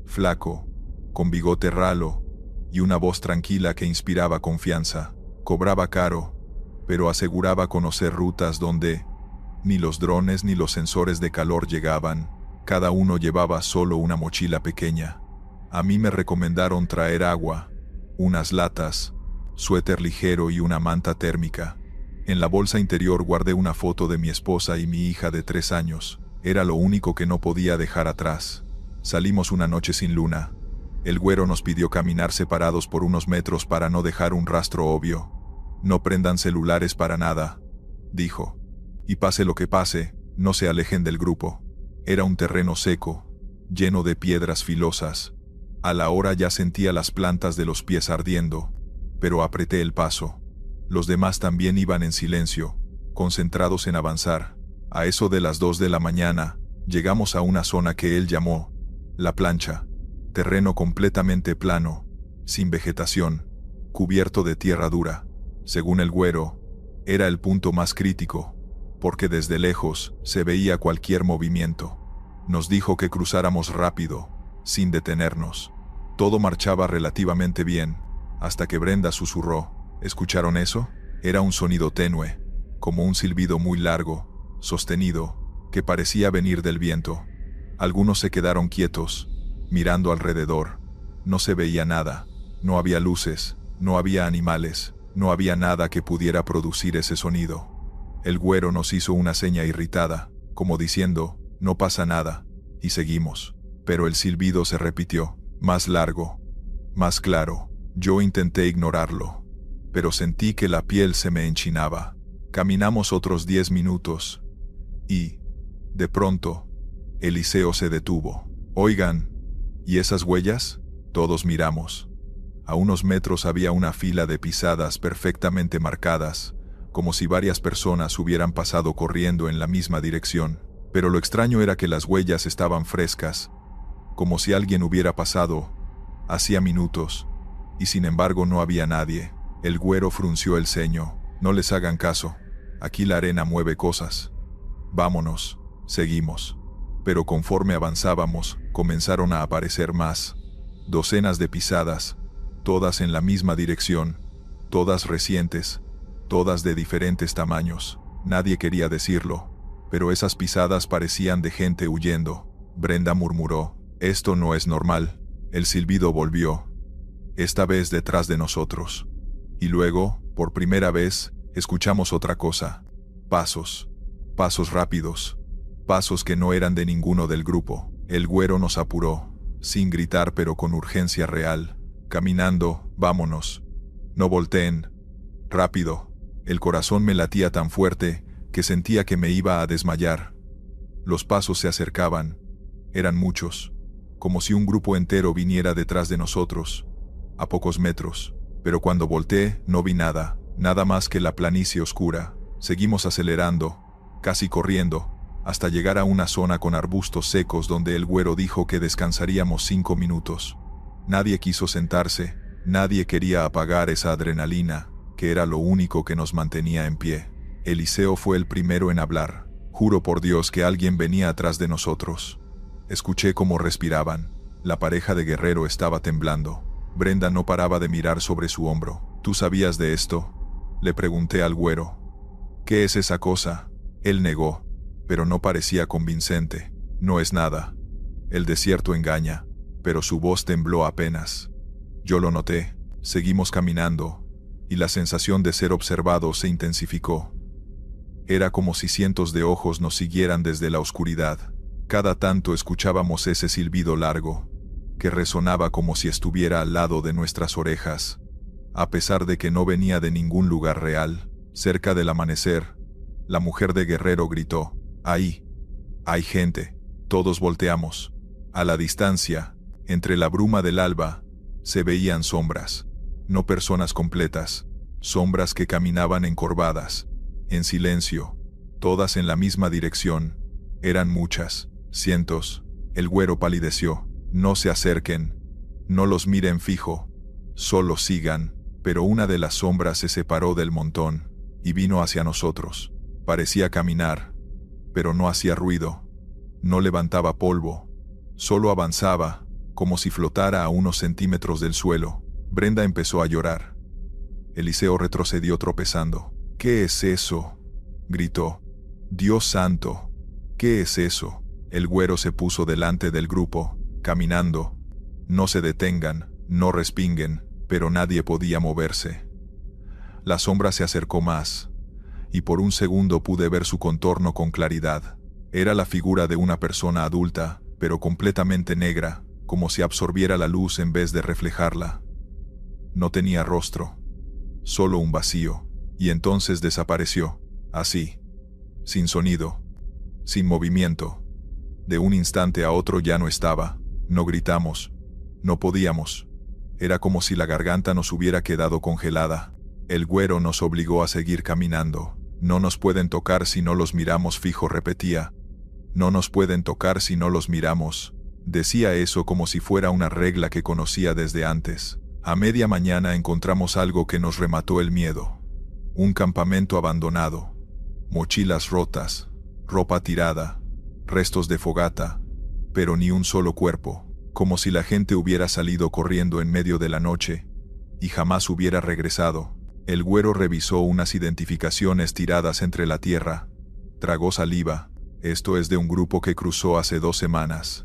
flaco, con bigote ralo y una voz tranquila que inspiraba confianza. Cobraba caro, pero aseguraba conocer rutas donde ni los drones ni los sensores de calor llegaban. Cada uno llevaba solo una mochila pequeña. A mí me recomendaron traer agua, unas latas, suéter ligero y una manta térmica. En la bolsa interior guardé una foto de mi esposa y mi hija de 3 años. Era lo único que no podía dejar atrás. Salimos una noche sin luna. El Güero nos pidió caminar separados por unos metros para no dejar un rastro obvio. No prendan celulares para nada, dijo. Y pase lo que pase, no se alejen del grupo. Era un terreno seco, lleno de piedras filosas. A la hora ya sentía las plantas de los pies ardiendo, pero apreté el paso. Los demás también iban en silencio, concentrados en avanzar. A eso de las 2 de la mañana, llegamos a una zona que él llamó La Plancha. Terreno completamente plano, sin vegetación, cubierto de tierra dura. Según el Güero, era el punto más crítico, porque desde lejos se veía cualquier movimiento. Nos dijo que cruzáramos rápido, sin detenernos. Todo marchaba relativamente bien, hasta que Brenda susurró. ¿Escucharon eso? Era un sonido tenue, como un silbido muy largo, sostenido, que parecía venir del viento. Algunos se quedaron quietos, mirando alrededor. No se veía nada, no había luces, no había animales, no había nada que pudiera producir ese sonido. El Güero nos hizo una seña irritada, como diciendo, no pasa nada, y seguimos. Pero el silbido se repitió, más largo, más claro. Yo intenté ignorarlo, pero sentí que la piel se me enchinaba. Caminamos otros 10 minutos, y, de pronto, Eliseo se detuvo. Oigan, ¿y esas huellas? Todos miramos. A unos metros había una fila de pisadas perfectamente marcadas, como si varias personas hubieran pasado corriendo en la misma dirección. Pero lo extraño era que las huellas estaban frescas, como si alguien hubiera pasado hacía minutos, y sin embargo no había nadie. El Güero frunció el ceño. No les hagan caso, aquí la arena mueve cosas. Vámonos, seguimos. Pero conforme avanzábamos, comenzaron a aparecer más. Docenas de pisadas, todas en la misma dirección, todas recientes, todas de diferentes tamaños. Nadie quería decirlo, pero esas pisadas parecían de gente huyendo. Brenda murmuró, esto no es normal. El silbido volvió, esta vez detrás de nosotros. Y luego, por primera vez, escuchamos otra cosa. Pasos. Pasos rápidos. Pasos que no eran de ninguno del grupo. El Güero nos apuró, sin gritar pero con urgencia real. Caminando, vámonos. No volteen. Rápido. El corazón me latía tan fuerte que sentía que me iba a desmayar. Los pasos se acercaban. Eran muchos, como si un grupo entero viniera detrás de nosotros, a pocos metros. Pero cuando volteé, no vi nada, nada más que la planicie oscura. Seguimos acelerando, casi corriendo, hasta llegar a una zona con arbustos secos donde el Güero dijo que descansaríamos 5 minutos. Nadie quiso sentarse, nadie quería apagar esa adrenalina, que era lo único que nos mantenía en pie. Eliseo fue el primero en hablar. Juro por Dios que alguien venía atrás de nosotros. Escuché cómo respiraban. La pareja de Guerrero estaba temblando. Brenda no paraba de mirar sobre su hombro. ¿Tú sabías de esto?, le pregunté al Güero. ¿Qué es esa cosa? Él negó, pero no parecía convincente. No es nada. El desierto engaña, pero su voz tembló apenas. Yo lo noté. Seguimos caminando, y la sensación de ser observado se intensificó. Era como si cientos de ojos nos siguieran desde la oscuridad. Cada tanto escuchábamos ese silbido largo, que resonaba como si estuviera al lado de nuestras orejas. A pesar de que no venía de ningún lugar real, cerca del amanecer, la mujer de Guerrero gritó, «Ahí, hay gente». Todos volteamos. A la distancia, Entre la bruma del alba, se veían sombras, no personas completas, sombras que caminaban encorvadas, en silencio, todas en la misma dirección. Eran muchas, cientos. El güero palideció. No se acerquen, no los miren fijo, solo sigan. Pero una de las sombras se separó del montón y vino hacia nosotros. Parecía caminar, pero no hacía ruido, no levantaba polvo, solo avanzaba, como si flotara a unos centímetros del suelo. Brenda empezó a llorar. Eliseo retrocedió tropezando. «¿Qué es eso?», gritó. «Dios santo, ¿qué es eso?». El güero se puso delante del grupo, caminando. «No se detengan, no respinguen», pero nadie podía moverse. La sombra se acercó más, y por un segundo pude ver su contorno con claridad. Era la figura de una persona adulta, pero completamente negra, como si absorbiera la luz en vez de reflejarla. No tenía rostro, solo un vacío, y entonces desapareció, así, sin sonido, sin movimiento. De un instante a otro ya no estaba. No gritamos, no podíamos. Era como si la garganta nos hubiera quedado congelada. El güero nos obligó a seguir caminando. «No nos pueden tocar si no los miramos fijo», repetía. «No nos pueden tocar si no los miramos». Decía eso como si fuera una regla que conocía desde antes. A media mañana encontramos algo que nos remató el miedo. Un campamento abandonado. Mochilas rotas, ropa tirada, restos de fogata, pero ni un solo cuerpo. Como si la gente hubiera salido corriendo en medio de la noche y jamás hubiera regresado. El güero revisó unas identificaciones tiradas entre la tierra. Tragó saliva. «Esto es de un grupo que cruzó hace 2 semanas».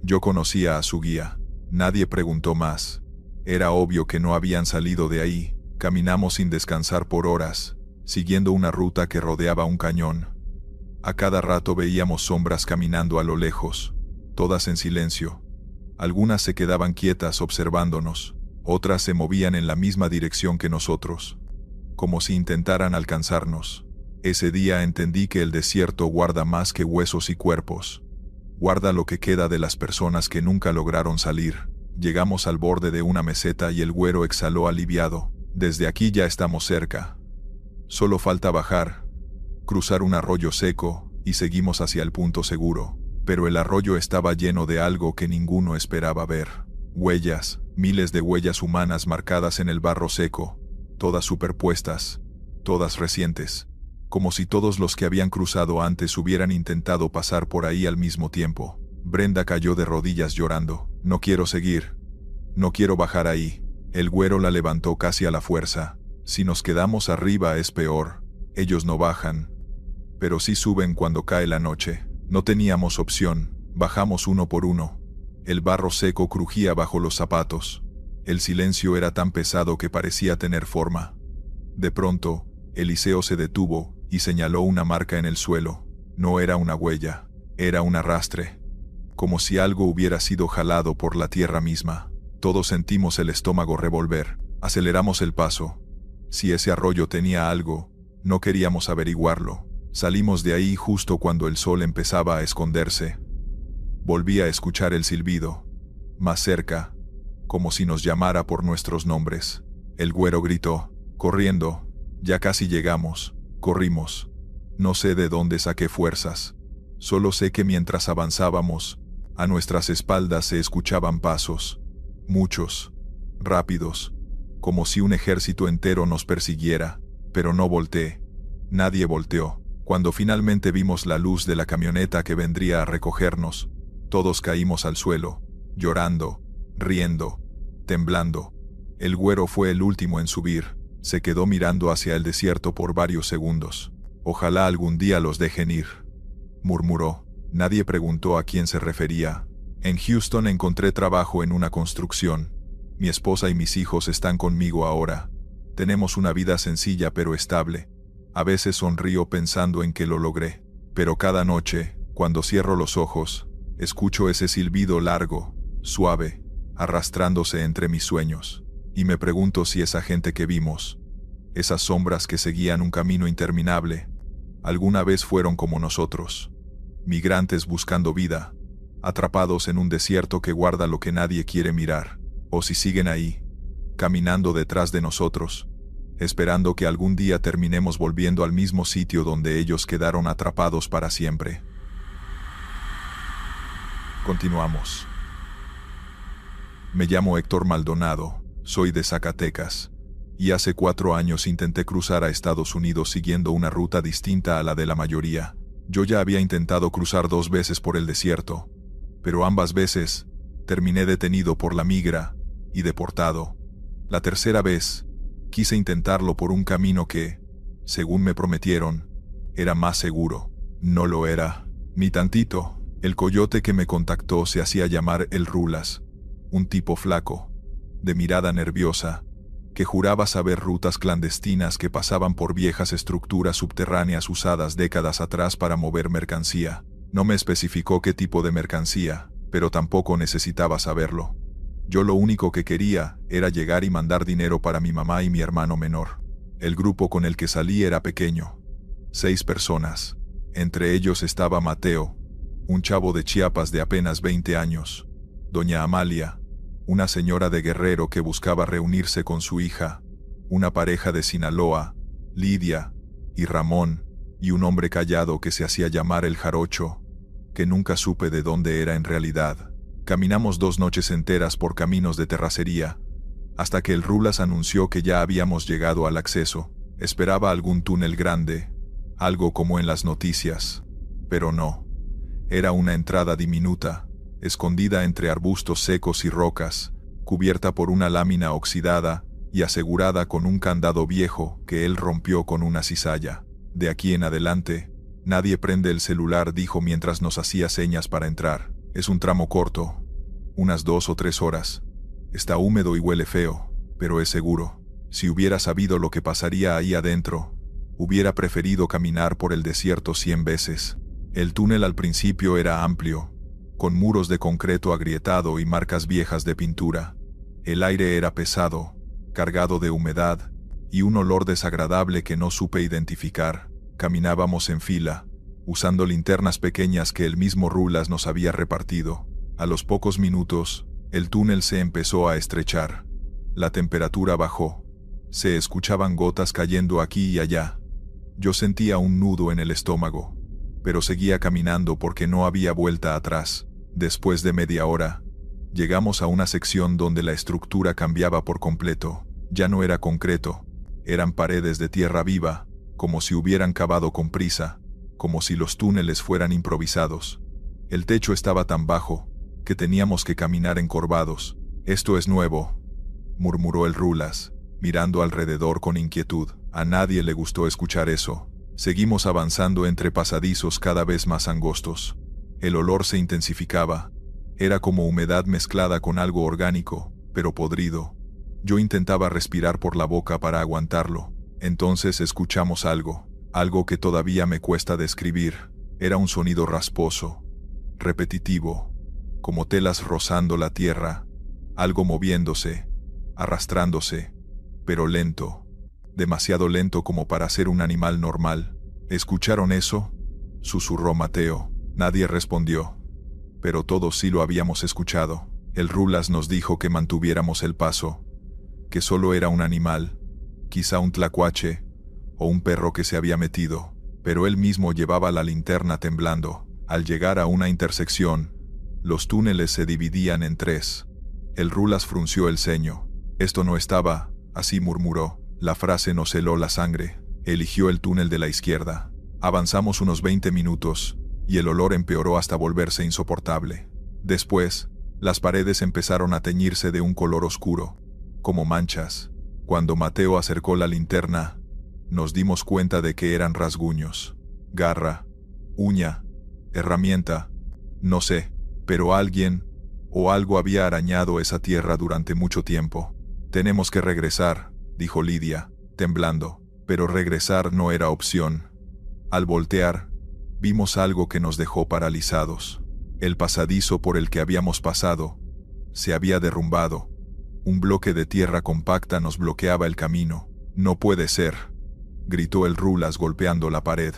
Yo conocía a su guía. Nadie preguntó más. Era obvio que no habían salido de ahí. Caminamos sin descansar por horas, siguiendo una ruta que rodeaba un cañón. A cada rato veíamos sombras caminando a lo lejos, todas en silencio. Algunas se quedaban quietas observándonos, otras se movían en la misma dirección que nosotros, como si intentaran alcanzarnos. Ese día entendí que el desierto guarda más que huesos y cuerpos. Guarda lo que queda de las personas que nunca lograron salir. Llegamos al borde de una meseta y el güero exhaló aliviado. «Desde aquí ya estamos cerca. Solo falta bajar, cruzar un arroyo seco, y seguimos hacia el punto seguro». Pero el arroyo estaba lleno de algo que ninguno esperaba ver. Huellas, miles de huellas humanas marcadas en el barro seco, todas superpuestas, todas recientes, como si todos los que habían cruzado antes hubieran intentado pasar por ahí al mismo tiempo. Brenda cayó de rodillas llorando. «No quiero seguir. No quiero bajar ahí». El güero la levantó casi a la fuerza. «Si nos quedamos arriba es peor. Ellos no bajan, pero sí suben cuando cae la noche». No teníamos opción. Bajamos uno por uno. El barro seco crujía bajo los zapatos. El silencio era tan pesado que parecía tener forma. De pronto, Eliseo se detuvo y señaló una marca en el suelo. No era una huella, era un arrastre. Como si algo hubiera sido jalado por la tierra misma. Todos sentimos el estómago revolver. Aceleramos el paso. Si ese arroyo tenía algo, no queríamos averiguarlo. Salimos de ahí justo cuando el sol empezaba a esconderse. Volví a escuchar el silbido, más cerca, como si nos llamara por nuestros nombres. El güero gritó, corriendo. Ya casi llegamos. Corrimos. No sé de dónde saqué fuerzas. Solo sé que mientras avanzábamos, a nuestras espaldas se escuchaban pasos. Muchos, rápidos, como si un ejército entero nos persiguiera. Pero no volteé. Nadie volteó. Cuando finalmente vimos la luz de la camioneta que vendría a recogernos, todos caímos al suelo, llorando, riendo, temblando. El güero fue el último en subir. Se quedó mirando hacia el desierto por varios segundos. «Ojalá algún día los dejen ir», murmuró. Nadie preguntó a quién se refería. «En Houston encontré trabajo en una construcción. Mi esposa y mis hijos están conmigo ahora. Tenemos una vida sencilla pero estable. A veces sonrío pensando en que lo logré. Pero cada noche, cuando cierro los ojos, escucho ese silbido largo, suave, arrastrándose entre mis sueños. Y me pregunto si esa gente que vimos, esas sombras que seguían un camino interminable, alguna vez fueron como nosotros, migrantes buscando vida, atrapados en un desierto que guarda lo que nadie quiere mirar, o si siguen ahí, caminando detrás de nosotros, esperando que algún día terminemos volviendo al mismo sitio donde ellos quedaron atrapados para siempre. Continuamos. Me llamo Héctor Maldonado, soy de Zacatecas, y hace 4 años intenté cruzar a Estados Unidos siguiendo una ruta distinta a la de la mayoría. Yo ya había intentado cruzar 2 veces por el desierto, pero ambas veces terminé detenido por la migra y deportado. La tercera vez, quise intentarlo por un camino que, según me prometieron, era más seguro. No lo era, ni tantito. El coyote que me contactó se hacía llamar El Rulas, un tipo flaco, de mirada nerviosa, que juraba saber rutas clandestinas que pasaban por viejas estructuras subterráneas usadas décadas atrás para mover mercancía. No me especificó qué tipo de mercancía, pero tampoco necesitaba saberlo. Yo lo único que quería era llegar y mandar dinero para mi mamá y mi hermano menor. El grupo con el que salí era pequeño, 6 personas. Entre ellos estaba Mateo, un chavo de Chiapas de apenas 20 años, doña Amalia, una señora de Guerrero que buscaba reunirse con su hija, una pareja de Sinaloa, Lidia y Ramón, y un hombre callado que se hacía llamar el Jarocho, que nunca supe de dónde era en realidad. Caminamos 2 noches enteras por caminos de terracería, hasta que el Rulas anunció que ya habíamos llegado al acceso. Esperaba algún túnel grande, algo como en las noticias, pero no. Era una entrada diminuta, escondida entre arbustos secos y rocas, cubierta por una lámina oxidada y asegurada con un candado viejo que él rompió con una cizalla. De aquí en adelante, nadie prende el celular, dijo mientras nos hacía señas para entrar. Es un tramo corto, unas 2 o 3 horas. Está húmedo y huele feo, pero es seguro. Si hubiera sabido lo que pasaría ahí adentro, hubiera preferido caminar por el desierto 100 veces. El túnel al principio era amplio, con muros de concreto agrietado y marcas viejas de pintura. El aire era pesado, cargado de humedad, y un olor desagradable que no supe identificar. Caminábamos en fila, usando linternas pequeñas que el mismo Rulas nos había repartido. A los pocos minutos, el túnel se empezó a estrechar. La temperatura bajó. Se escuchaban gotas cayendo aquí y allá. Yo sentía un nudo en el estómago, pero seguía caminando porque no había vuelta atrás. Después de media hora, llegamos a una sección donde la estructura cambiaba por completo. Ya no era concreto, eran paredes de tierra viva, como si hubieran cavado con prisa, como si los túneles fueran improvisados. El techo estaba tan bajo que teníamos que caminar encorvados. «Esto es nuevo», murmuró el Rulas, mirando alrededor con inquietud. A nadie le gustó escuchar eso. Seguimos avanzando entre pasadizos cada vez más angostos. El olor se intensificaba. Era como humedad mezclada con algo orgánico, pero podrido. Yo intentaba respirar por la boca para aguantarlo. Entonces escuchamos algo que todavía me cuesta describir. Era un sonido rasposo, repetitivo, como telas rozando la tierra, algo moviéndose, arrastrándose, pero lento, demasiado lento como para ser un animal normal. ¿Escucharon eso?, susurró Mateo. Nadie respondió, pero todos sí lo habíamos escuchado. El Rulas nos dijo que mantuviéramos el paso, que solo era un animal, quizá un tlacuache o un perro que se había metido, pero él mismo llevaba la linterna temblando. Al llegar a una intersección, los túneles se dividían en 3. El Rulas frunció el ceño. Esto no estaba, así murmuró. La frase nos heló la sangre. Eligió el túnel de la izquierda. Avanzamos unos 20 minutos, y el olor empeoró hasta volverse insoportable. Después, las paredes empezaron a teñirse de un color oscuro, como manchas. Cuando Mateo acercó la linterna, nos dimos cuenta de que eran rasguños. Garra, uña, herramienta, no sé, pero alguien o algo había arañado esa tierra durante mucho tiempo. «Tenemos que regresar», dijo Lidia, temblando, pero regresar no era opción. Al voltear, vimos algo que nos dejó paralizados. El pasadizo por el que habíamos pasado se había derrumbado. Un bloque de tierra compacta nos bloqueaba el camino. «No puede ser», gritó el Rulas golpeando la pared.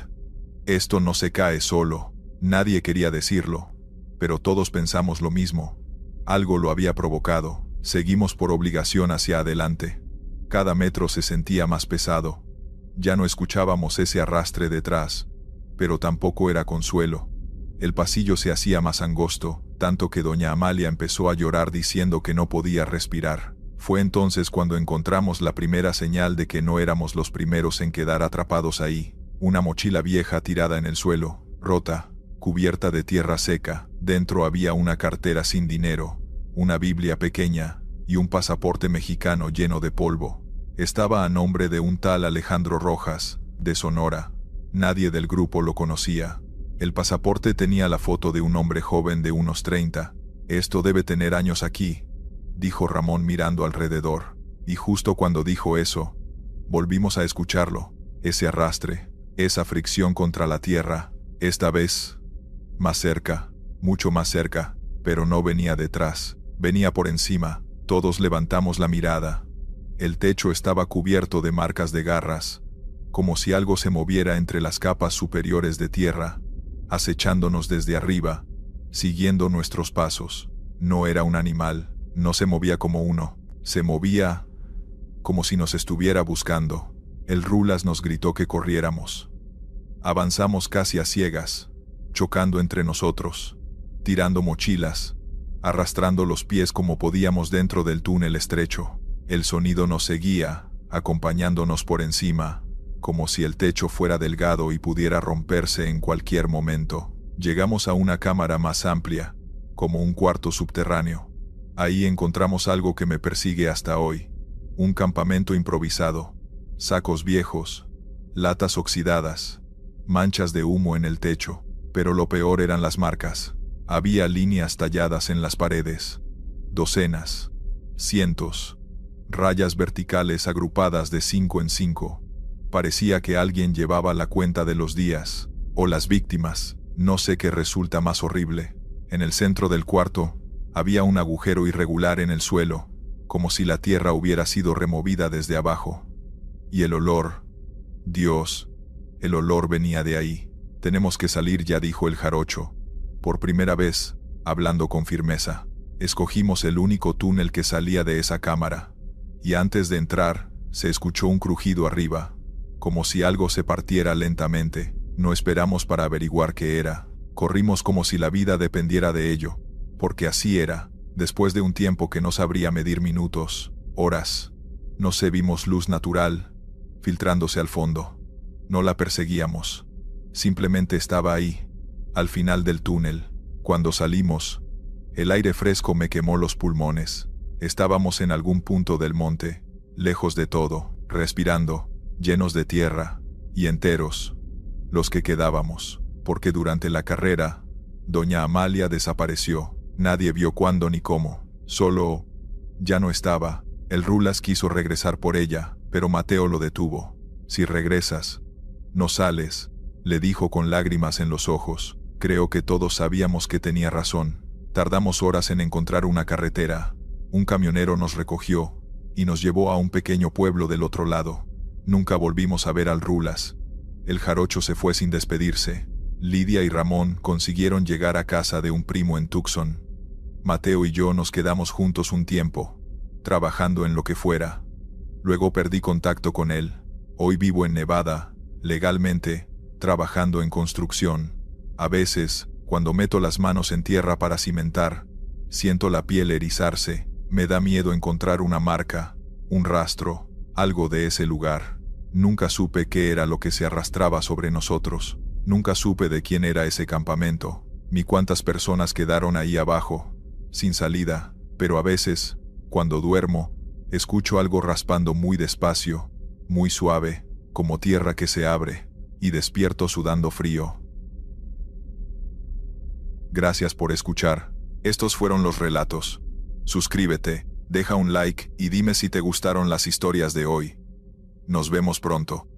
«Esto no se cae solo». Nadie quería decirlo, pero todos pensamos lo mismo. Algo lo había provocado. Seguimos por obligación hacia adelante. Cada metro se sentía más pesado. Ya no escuchábamos ese arrastre detrás, pero tampoco era consuelo. El pasillo se hacía más angosto, tanto que doña Amalia empezó a llorar diciendo que no podía respirar. Fue entonces cuando encontramos la primera señal de que no éramos los primeros en quedar atrapados ahí. Una mochila vieja tirada en el suelo, rota, cubierta de tierra seca. Dentro había una cartera sin dinero, una Biblia pequeña y un pasaporte mexicano lleno de polvo. Estaba a nombre de un tal Alejandro Rojas, de Sonora. Nadie del grupo lo conocía. El pasaporte tenía la foto de un hombre joven de unos 30. Esto debe tener años aquí, dijo Ramón mirando alrededor. Y justo cuando dijo eso, volvimos a escucharlo. Ese arrastre, esa fricción contra la tierra, esta vez más cerca, mucho más cerca, pero no venía detrás, venía por encima. Todos levantamos la mirada. El techo estaba cubierto de marcas de garras, como si algo se moviera entre las capas superiores de tierra, acechándonos desde arriba, siguiendo nuestros pasos. No era un animal, no se movía como uno, se movía como si nos estuviera buscando. El Rulas nos gritó que corriéramos. Avanzamos casi a ciegas, chocando entre nosotros, tirando mochilas, arrastrando los pies como podíamos dentro del túnel estrecho. El sonido nos seguía, acompañándonos por encima, como si el techo fuera delgado y pudiera romperse en cualquier momento. Llegamos a una cámara más amplia, como un cuarto subterráneo. Ahí encontramos algo que me persigue hasta hoy. Un campamento improvisado, sacos viejos, latas oxidadas, manchas de humo en el techo, pero lo peor eran las marcas. Había líneas talladas en las paredes, docenas, cientos, rayas verticales agrupadas de 5 en 5. Parecía que alguien llevaba la cuenta de los días, o las víctimas. No sé qué resulta más horrible. En el centro del cuarto, había un agujero irregular en el suelo, como si la tierra hubiera sido removida desde abajo. Y el olor, Dios, el olor venía de ahí. Tenemos que salir ya, dijo el jarocho. Por primera vez, hablando con firmeza. Escogimos el único túnel que salía de esa cámara. Y antes de entrar, se escuchó un crujido arriba, como si algo se partiera lentamente. No esperamos para averiguar qué era. Corrimos como si la vida dependiera de ello, porque así era. Después de un tiempo que no sabría medir minutos, horas, no sé, vimos luz natural, filtrándose al fondo. No la perseguíamos. Simplemente estaba ahí, al final del túnel. Cuando salimos, el aire fresco me quemó los pulmones. Estábamos en algún punto del monte, lejos de todo, respirando, llenos de tierra, y enteros, los que quedábamos, porque durante la carrera, doña Amalia desapareció. Nadie vio cuándo ni cómo, solo, ya no estaba. El Rulas quiso regresar por ella, pero Mateo lo detuvo. Si regresas, no sales, le dijo con lágrimas en los ojos. Creo que todos sabíamos que tenía razón. Tardamos horas en encontrar una carretera. Un camionero nos recogió y nos llevó a un pequeño pueblo del otro lado. Nunca volvimos a ver al Rulas. El jarocho se fue sin despedirse. Lidia y Ramón consiguieron llegar a casa de un primo en Tucson. Mateo y yo nos quedamos juntos un tiempo, trabajando en lo que fuera. Luego perdí contacto con él. Hoy vivo en Nevada, legalmente, trabajando en construcción. A veces, cuando meto las manos en tierra para cimentar, siento la piel erizarse. Me da miedo encontrar una marca, un rastro, algo de ese lugar. Nunca supe qué era lo que se arrastraba sobre nosotros. Nunca supe de quién era ese campamento, ni cuántas personas quedaron ahí abajo, sin salida. Pero a veces, cuando duermo, escucho algo raspando muy despacio, muy suave, como tierra que se abre, y despierto sudando frío. Gracias por escuchar. Estos fueron los relatos. Suscríbete, deja un like y dime si te gustaron las historias de hoy. Nos vemos pronto.